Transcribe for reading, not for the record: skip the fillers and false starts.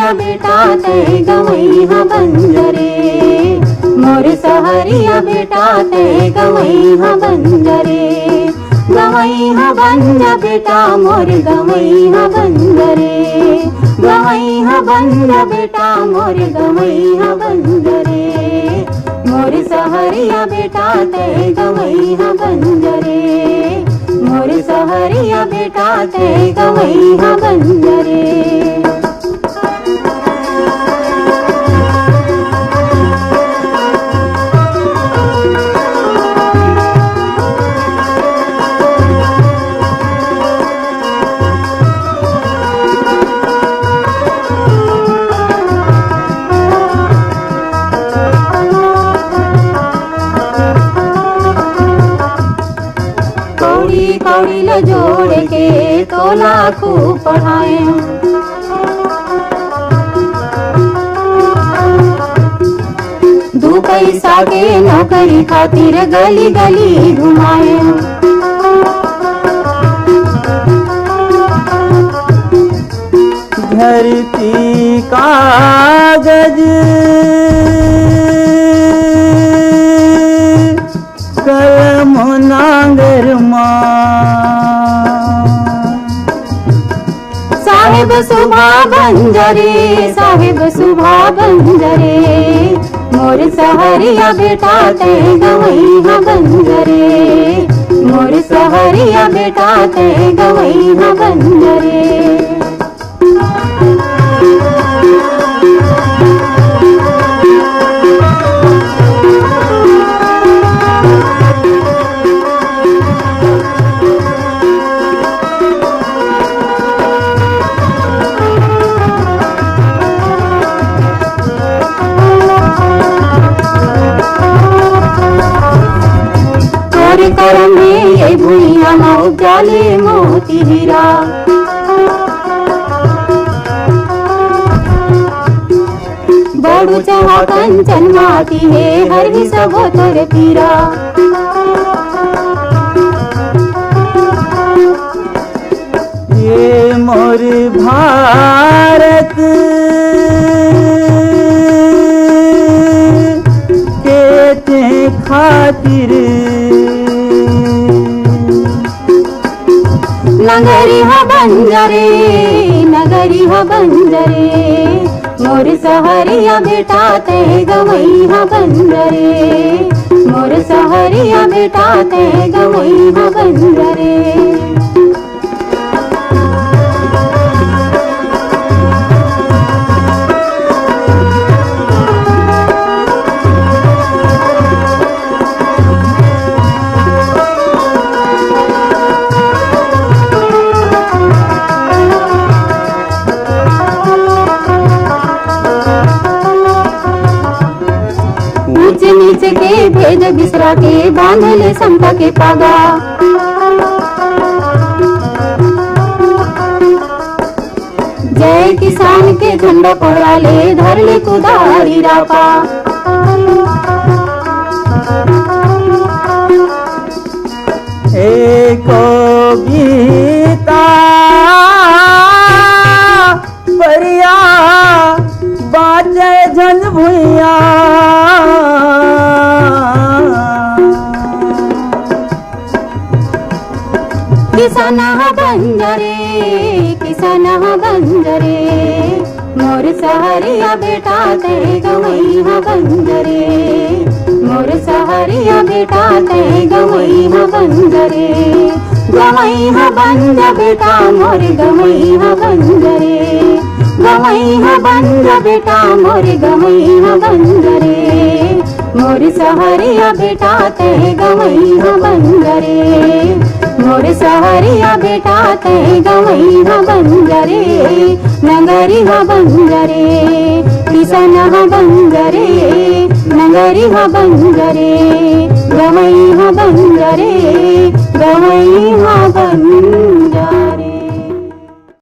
सहरिया बेटा ते गवई हा बंजरे, मोर सहरिया बेटा ते गवई हा बंजरे, गवई हा बंज बेटा मोर गवई हा बंजरे, गवई हा बंज बेटा मोर गवई हा बंजरे, मोर सहरिया बेटा ते गवई हा बंजरे, मोर सहरिया बेटा ते गवई हा बंजरे। कौड़ी ल जोड़ के तोला खूब पढ़ाए, दू पैसा के नौकरी खातिर गली गली घुमाए, धरती कागज कलम नांगर साहेब सुभा बंजरे, साहेब सुभा बंजरे, मोर सहरिया बेटा ते गवई हा बंजरे, मोर सहरिया बेटा ते गवई हा बंजरे। कर में ये भुइया मऊ जाले मोती हीरा, बड़ू चहा कंचन माती है हर ही सबो तोर पीरा, ये मोर भारत के खातिर नगरी हा बंजरे, नगरी हा बंजरे, मोर सहरिया बेटा ते गवई हा बंजरे, मोर सहरिया बेटा ते गवई हा बंजरे। नीच के भेद बिसरा के बांधले समता के पागा, जय किसान के झंडा फहराले धरले कुदारी रापा, एको गीता परिया बाजे झंझ भुइया, किसान हा बंजरे, किसान हा बंजरे, मोर सहरिया बेटा ते गवई हा बंजरे, मोर सहरिया बेटा ते गवई हा बंजरे, गवई हा बंज बेटा मोर गवई हा बंजरे, गवई हा बंज बेटा मोर गवई हा बंजरे, मोर सहरिया बेटा ते गवई हा बंजरे, मोर सहरिया बेटा ते गवई हा बंजरे, नगरी हा बंजरे, किसान हा बंजरे, नगरी हा बंजरे, गवई हा बंजरे, गवई हा बंजरे।